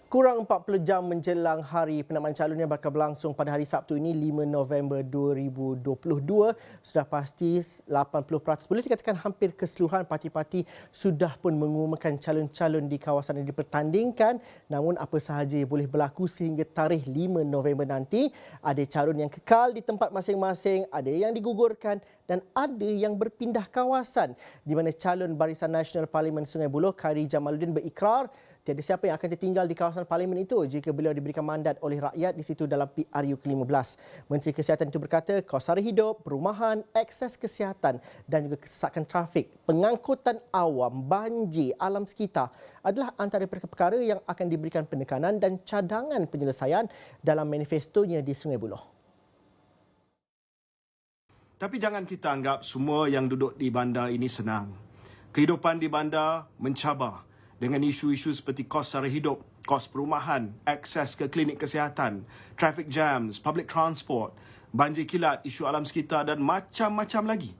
Kurang 40 jam menjelang hari penamaan calon yang bakal berlangsung pada hari Sabtu ini 5 November 2022, sudah pasti 80%, boleh dikatakan hampir keseluruhan parti-parti sudah pun mengumumkan calon-calon di kawasan yang dipertandingkan. Namun apa sahaja boleh berlaku sehingga tarikh 5 November nanti. Ada calon yang kekal di tempat masing-masing, ada yang digugurkan dan ada yang berpindah kawasan, di mana calon Barisan Nasional Parlimen Sungai Buloh Khairi Jamaluddin berikrar tiada siapa yang akan tertinggal di kawasan parlimen itu jika beliau diberikan mandat oleh rakyat di situ dalam PRU ke-15. Menteri Kesihatan itu berkata kos sara hidup, perumahan, akses kesihatan dan juga kesesakan trafik, pengangkutan awam, banjir, alam sekitar adalah antara perkara-perkara yang akan diberikan penekanan dan cadangan penyelesaian dalam manifestonya di Sungai Buloh. Tapi jangan kita anggap semua yang duduk di bandar ini senang. Kehidupan di bandar mencabar dengan isu-isu seperti kos sara hidup, kos perumahan, akses ke klinik kesihatan, traffic jams, public transport, banjir kilat, isu alam sekitar dan macam-macam lagi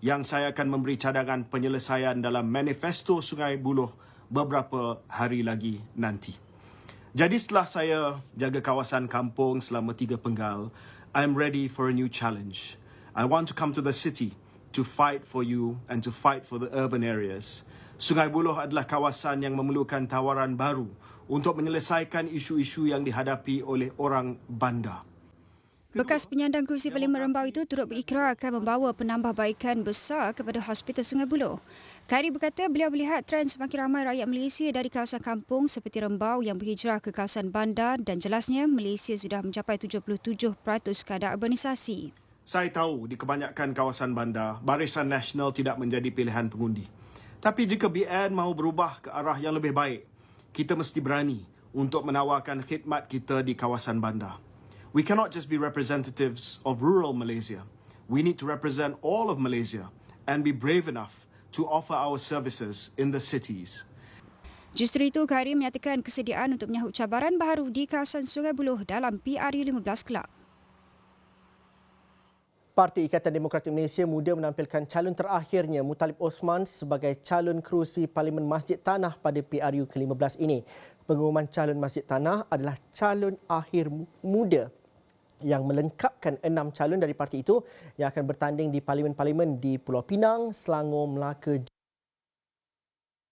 yang saya akan memberi cadangan penyelesaian dalam manifesto Sungai Buloh beberapa hari lagi nanti. Jadi setelah saya jaga kawasan kampung selama 3 penggal, I'm ready for a new challenge. I want to come to the city to fight for you and to fight for the urban areas. Sungai Buloh adalah kawasan yang memerlukan tawaran baru untuk menyelesaikan isu-isu yang dihadapi oleh orang bandar. Bekas penyandang kerusi Parlimen Rembau itu turut berikrar akan membawa penambahbaikan besar kepada Hospital Sungai Buloh. Khairi berkata beliau melihat trend semakin ramai rakyat Malaysia dari kawasan kampung seperti Rembau yang berhijrah ke kawasan bandar dan jelasnya Malaysia sudah mencapai 77% kadar urbanisasi. Saya tahu di kebanyakan kawasan bandar, Barisan Nasional tidak menjadi pilihan pengundi. Tapi jika BN mahu berubah ke arah yang lebih baik, kita mesti berani untuk menawarkan khidmat kita di kawasan bandar. We cannot just be representatives of rural Malaysia. We need to represent all of Malaysia and be brave enough to offer our services in the cities. Justru itu, Khairi menyatakan kesediaan untuk menyahut cabaran baru di kawasan Sungai Buloh dalam PRU 15 Kelab. Parti Ikatan Demokratik Malaysia Muda menampilkan calon terakhirnya Muttalib Osman sebagai calon kerusi Parlimen Masjid Tanah pada PRU ke-15 ini. Pengumuman calon Masjid Tanah adalah calon akhir muda yang melengkapkan 6 calon dari parti itu yang akan bertanding di parlimen-parlimen di Pulau Pinang, Selangor, Melaka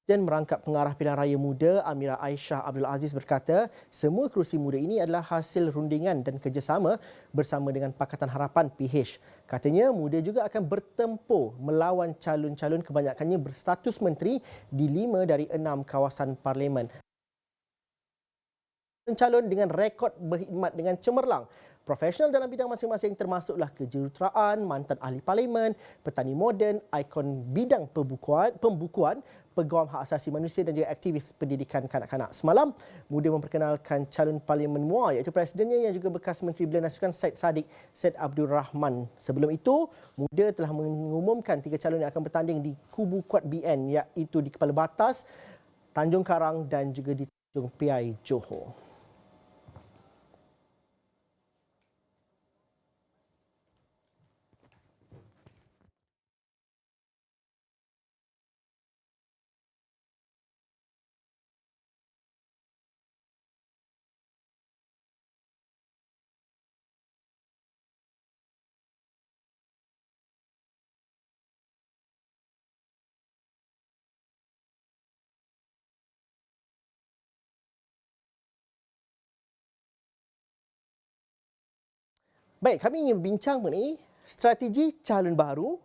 dan merangkap pengarah pilihan raya muda Amira Aisyah Abdul Aziz berkata semua kerusi muda ini adalah hasil rundingan dan kerjasama bersama dengan Pakatan Harapan PH. Katanya muda juga akan bertempur melawan calon-calon kebanyakannya berstatus menteri di 5 dari 6 kawasan parlimen. Calon dengan rekod berkhidmat dengan cemerlang. Profesional dalam bidang masing-masing termasuklah kejuruteraan, mantan ahli parlimen, petani moden, ikon bidang pembukuan, peguam hak asasi manusia dan juga aktivis pendidikan kanak-kanak. Semalam, Muda memperkenalkan calon Parlimen MUA iaitu presidennya yang juga bekas Menteri Belia Nasukan Syed Saddiq Syed Abdul Rahman. Sebelum itu, Muda telah mengumumkan 3 calon yang akan bertanding di kubu kuat BN iaitu di Kepala Batas, Tanjung Karang dan juga di Tanjung Piai Johor. Baik, kami ingin berbincang mengenai strategi calon baru,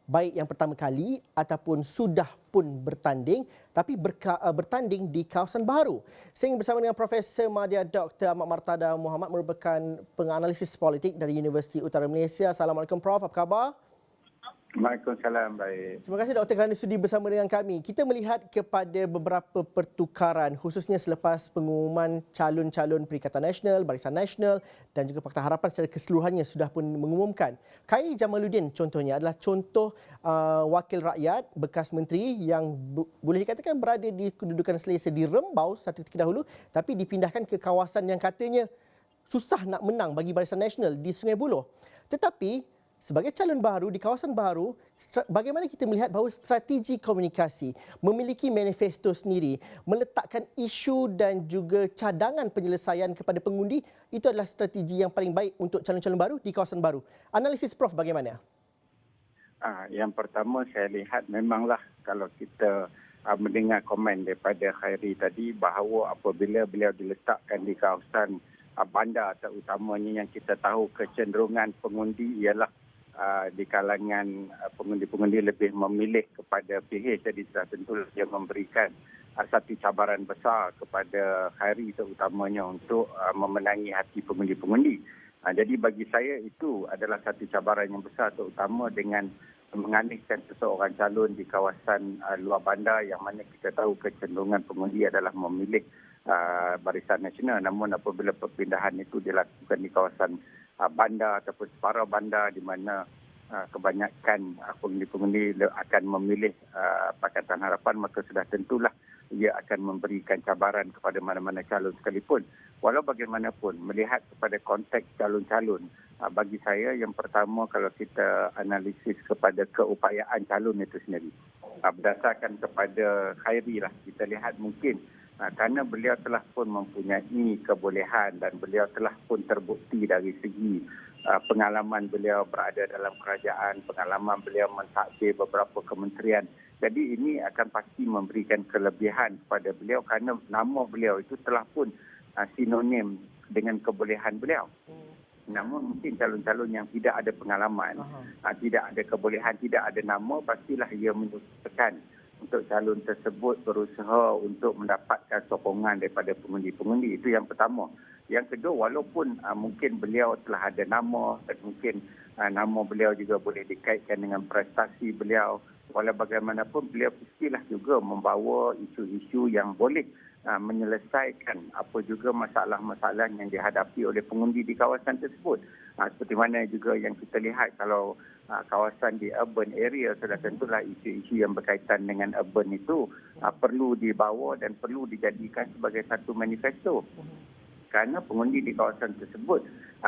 baik yang pertama kali ataupun sudah pun bertanding, tapi bertanding di kawasan baru. Saya ingin bersama dengan Profesor Madya Dr. Ahmad Martada Muhammad merupakan penganalisis politik dari Universiti Utara Malaysia. Assalamualaikum Prof, apa khabar? Waalaikumsalam, baik. Terima kasih Dr. kerana sudi bersama dengan kami. Kita melihat kepada beberapa pertukaran khususnya selepas pengumuman calon-calon Perikatan Nasional, Barisan Nasional dan juga Pakatan Harapan secara keseluruhannya sudah pun mengumumkan. Khairi Jamaluddin contohnya adalah contoh wakil rakyat, bekas menteri yang boleh dikatakan berada di kedudukan selesa di Rembau satu ketika dahulu tapi dipindahkan ke kawasan yang katanya susah nak menang bagi Barisan Nasional di Sungai Buloh. Tetapi sebagai calon baru di kawasan baru, bagaimana kita melihat bahawa strategi komunikasi, memiliki manifesto sendiri, meletakkan isu dan juga cadangan penyelesaian kepada pengundi, itu adalah strategi yang paling baik untuk calon-calon baru di kawasan baru. Analisis Prof bagaimana? Yang pertama saya lihat memanglah kalau kita mendengar komen daripada Khairi tadi bahawa apabila beliau diletakkan di kawasan bandar terutamanya yang kita tahu kecenderungan pengundi ialah di kalangan pengundi-pengundi lebih memilih kepada PH, jadi sudah tentu dia memberikan satu cabaran besar kepada Khairi terutamanya untuk memenangi hati pengundi-pengundi. Jadi bagi saya itu adalah satu cabaran yang besar terutama dengan mengalihkan seseorang calon di kawasan luar bandar yang mana kita tahu kecenderungan pengundi adalah memilih Barisan Nasional. Namun apabila perpindahan itu dilakukan di kawasan bandar ataupun separuh bandar di mana kebanyakan pengundi-pengundi akan memilih Pakatan Harapan, maka sudah tentulah ia akan memberikan cabaran kepada mana-mana calon sekalipun. Walau bagaimanapun, melihat kepada konteks calon-calon, bagi saya yang pertama kalau kita analisis kepada keupayaan calon itu sendiri. Berdasarkan kepada Khairi lah, kita lihat mungkin kerana beliau telah pun mempunyai kebolehan dan beliau telah pun terbukti dari segi pengalaman beliau berada dalam kerajaan, pengalaman beliau mentadbir beberapa kementerian. Jadi ini akan pasti memberikan kelebihan kepada beliau kerana nama beliau itu telah pun sinonim dengan kebolehan beliau. Namun mungkin calon-calon yang tidak ada pengalaman, tidak ada kebolehan, tidak ada nama, pastilah ia menyusulkan untuk calon tersebut berusaha untuk mendapatkan sokongan daripada pengundi-pengundi. Itu yang pertama. Yang kedua, walaupun mungkin beliau telah ada nama dan mungkin nama beliau juga boleh dikaitkan dengan prestasi beliau, walau bagaimanapun beliau pastilah juga membawa isu-isu yang boleh menyelesaikan apa juga masalah-masalah yang dihadapi oleh pengundi di kawasan tersebut. Seperti mana juga yang kita lihat kalau kawasan di urban area, sudah tentulah isu-isu yang berkaitan dengan urban itu perlu dibawa dan perlu dijadikan sebagai satu manifesto. Kerana pengundi di kawasan tersebut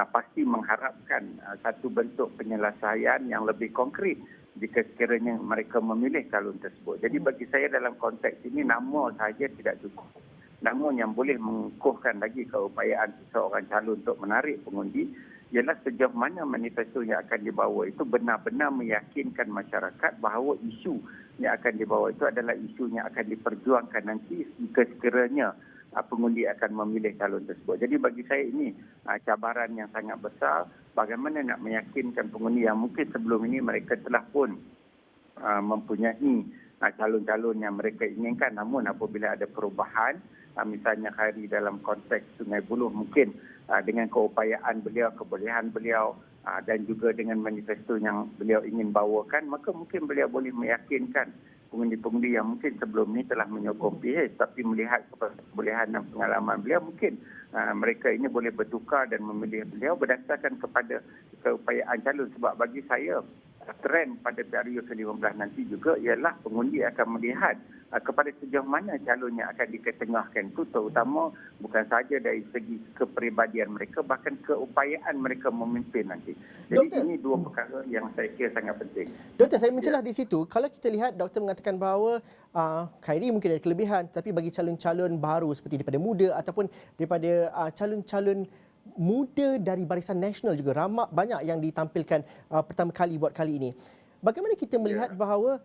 pasti mengharapkan satu bentuk penyelesaian yang lebih konkret jika sekiranya mereka memilih calon tersebut. Jadi bagi saya dalam konteks ini nama sahaja tidak cukup. Namun yang boleh mengukuhkan lagi keupayaan seseorang calon untuk menarik pengundi ialah sejauh mana manifesto yang akan dibawa itu benar-benar meyakinkan masyarakat bahawa isu yang akan dibawa itu adalah isu yang akan diperjuangkan nanti jika sekiranya pengundi akan memilih calon tersebut. Jadi bagi saya ini cabaran yang sangat besar bagaimana nak meyakinkan pengundi yang mungkin sebelum ini mereka telah pun mempunyai calon-calon yang mereka inginkan, namun apabila ada perubahan, misalnya Khairi dalam konteks Sungai Buloh mungkin dengan keupayaan beliau, kebolehan beliau dan juga dengan manifesto yang beliau ingin bawakan, maka mungkin beliau boleh meyakinkan pengundi-pengundi yang mungkin sebelum ini telah menyokong PH, tapi melihat kebolehan dan pengalaman beliau, mungkin mereka ini boleh bertukar dan memilih beliau berdasarkan kepada keupayaan calon. Sebab bagi saya, trend pada periode ke-15 nanti juga ialah pengundi akan melihat kepada sejauh mana calon yang akan diketengahkan itu, terutama bukan sahaja dari segi kepribadian mereka, bahkan keupayaan mereka memimpin nanti. Jadi Doktor, ini dua perkara yang saya kira sangat penting. Doktor, saya mencelah di situ. Kalau kita lihat, Doktor mengatakan bahawa Khairi mungkin ada kelebihan, tapi bagi calon-calon baru seperti daripada muda ataupun daripada calon-calon muda dari Barisan Nasional juga banyak yang ditampilkan pertama kali buat kali ini. Bagaimana kita melihat bahawa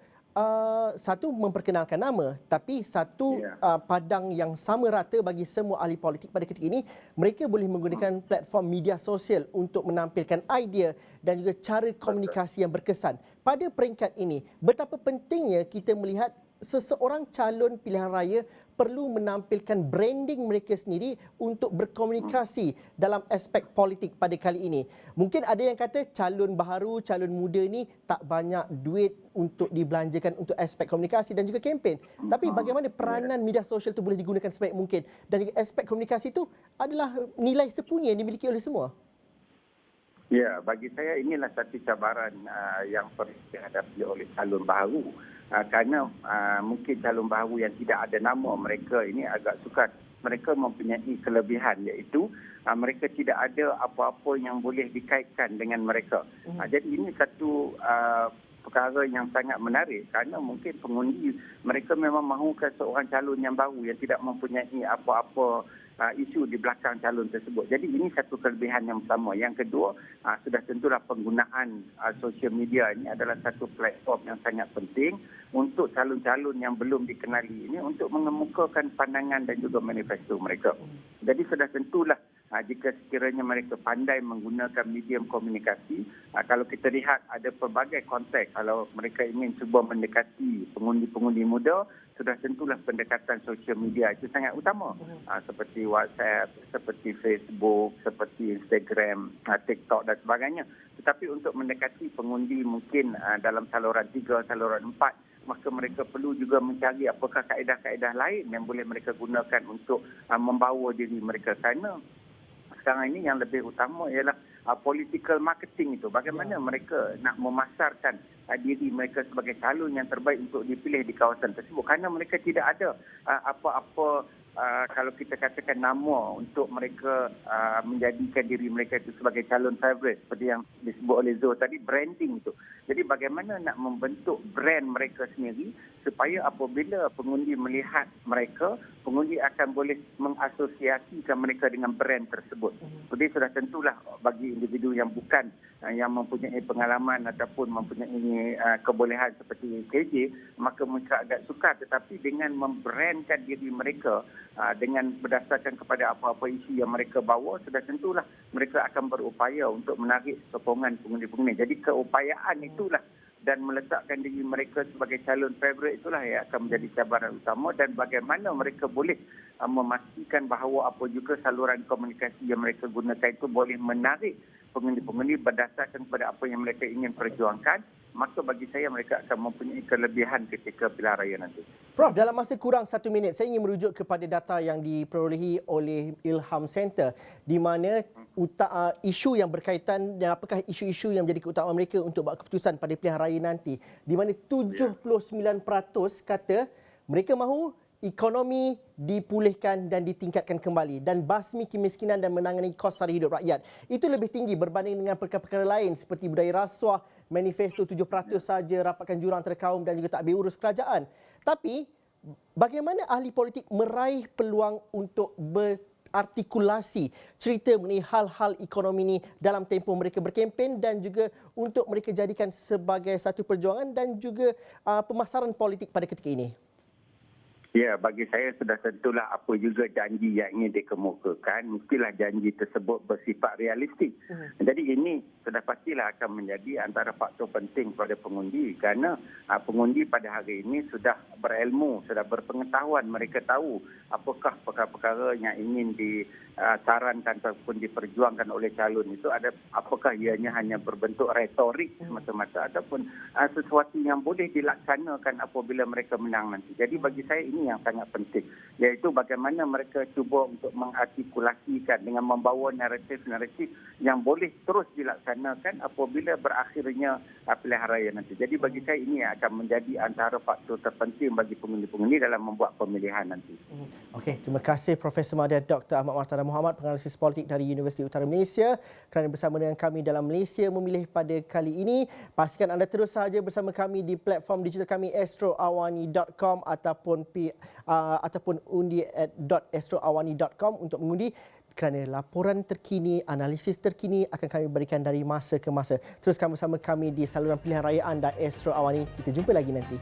satu memperkenalkan nama, tapi satu padang yang sama rata bagi semua ahli politik pada ketika ini, mereka boleh menggunakan platform media sosial untuk menampilkan idea dan juga cara komunikasi yang berkesan. Pada peringkat ini, betapa pentingnya kita melihat seseorang calon pilihan raya perlu menampilkan branding mereka sendiri untuk berkomunikasi dalam aspek politik pada kali ini. Mungkin ada yang kata calon baharu, calon muda ni tak banyak duit untuk dibelanjakan untuk aspek komunikasi dan juga kempen. Tapi bagaimana peranan media sosial itu boleh digunakan sebaik mungkin dan juga aspek komunikasi itu adalah nilai sepunya yang dimiliki oleh semua. Ya, bagi saya inilah satu cabaran yang perlu dihadapi oleh calon baharu. Kerana mungkin calon baharu yang tidak ada nama, mereka ini agak sukar mereka mempunyai kelebihan iaitu mereka tidak ada apa-apa yang boleh dikaitkan dengan mereka. Jadi ini satu perkara yang sangat menarik kerana mungkin pengundi mereka memang mahukan seorang calon yang baru yang tidak mempunyai apa-apa isu di belakang calon tersebut. Jadi ini satu kelebihan yang pertama. Yang kedua, sudah tentulah penggunaan sosial media ini adalah satu platform yang sangat penting untuk calon-calon yang belum dikenali ini untuk mengemukakan pandangan dan juga manifesto mereka. Jadi sudah tentulah jika sekiranya mereka pandai menggunakan medium komunikasi, kalau kita lihat ada pelbagai konteks, kalau mereka ingin cuba mendekati pengundi-pengundi muda, sudah tentulah pendekatan sosial media itu sangat utama. Seperti WhatsApp, seperti Facebook, seperti Instagram, TikTok dan sebagainya. Tetapi untuk mendekati pengundi mungkin dalam saluran 3, saluran 4, maka mereka perlu juga mencari apakah kaedah-kaedah lain yang boleh mereka gunakan untuk membawa diri mereka. Kerana sekarang ini yang lebih utama ialah political marketing itu. Bagaimana mereka nak memasarkan diri mereka sebagai calon yang terbaik untuk dipilih di kawasan tersebut. Kerana mereka tidak ada apa-apa kalau kita katakan nama untuk mereka menjadikan diri mereka itu sebagai calon favourite seperti yang disebut oleh Zul tadi, branding itu. Jadi bagaimana nak membentuk brand mereka sendiri supaya apabila pengundi melihat mereka, pengundi akan boleh mengasosiasikan mereka dengan brand tersebut. Jadi sudah tentulah bagi individu yang bukan yang mempunyai pengalaman ataupun mempunyai kebolehan seperti KJ, maka mereka agak sukar. Tetapi dengan membrandkan diri mereka dengan berdasarkan kepada apa-apa isu yang mereka bawa, sudah tentulah mereka akan berupaya untuk menarik sokongan pengundi-pengundi. Jadi keupayaan itulah dan meletakkan diri mereka sebagai calon favourite itulah yang akan menjadi cabaran utama, dan bagaimana mereka boleh memastikan bahawa apa juga saluran komunikasi yang mereka gunakan itu boleh menarik pengundi-pengundi berdasarkan kepada apa yang mereka ingin perjuangkan, maka bagi saya mereka akan mempunyai kelebihan ketika pilihan raya nanti. Prof, dalam masa kurang 1 minit, saya ingin merujuk kepada data yang diperolehi oleh Ilham Center di mana isu yang berkaitan dan apakah isu-isu yang menjadi keutamaan mereka untuk buat keputusan pada pilihan raya nanti, di mana 79% kata mereka mahu ekonomi dipulihkan dan ditingkatkan kembali dan basmi kemiskinan dan menangani kos sara hidup rakyat. Itu lebih tinggi berbanding dengan perkara-perkara lain seperti budaya rasuah, manifesto 7% saja, rapatkan jurang antara kaum dan juga takbir urus kerajaan. Tapi bagaimana ahli politik meraih peluang untuk berartikulasi cerita mengenai hal-hal ekonomi ini dalam tempoh mereka berkempen dan juga untuk mereka jadikan sebagai satu perjuangan dan juga pemasaran politik pada ketika ini? Ya, bagi saya sudah tentulah apa juga janji yang ingin dikemukakan, mestilah janji tersebut bersifat realistik. Jadi ini sudah pastilah akan menjadi antara faktor penting kepada pengundi kerana pengundi pada hari ini sudah berilmu, sudah berpengetahuan, mereka tahu apakah perkara-perkara yang ingin disarankan ataupun diperjuangkan oleh calon itu, ada apakah ianya hanya berbentuk retorik semata-mata ataupun sesuatu yang boleh dilaksanakan apabila mereka menang nanti. Jadi bagi saya ini yang sangat penting, iaitu bagaimana mereka cuba untuk mengartikulasikan dengan membawa naratif-naratif yang boleh terus dilaksanakan apabila berakhirnya pilihan raya nanti. Jadi bagi saya ini akan menjadi antara faktor terpenting bagi pengundi-pengundi dalam membuat pemilihan nanti. Okey, terima kasih Profesor Madya Dr. Ahmad Martada Muhammad, penganalisis politik dari Universiti Utara Malaysia kerana bersama dengan kami dalam Malaysia Memilih pada kali ini. Pastikan anda terus sahaja bersama kami di platform digital kami astroawani.com ataupun undi@astroawani.com untuk mengundi, kerana laporan terkini, analisis terkini akan kami berikan dari masa ke masa. Teruskan bersama kami di saluran pilihan raya anda Astro Awani. Kita jumpa lagi nanti.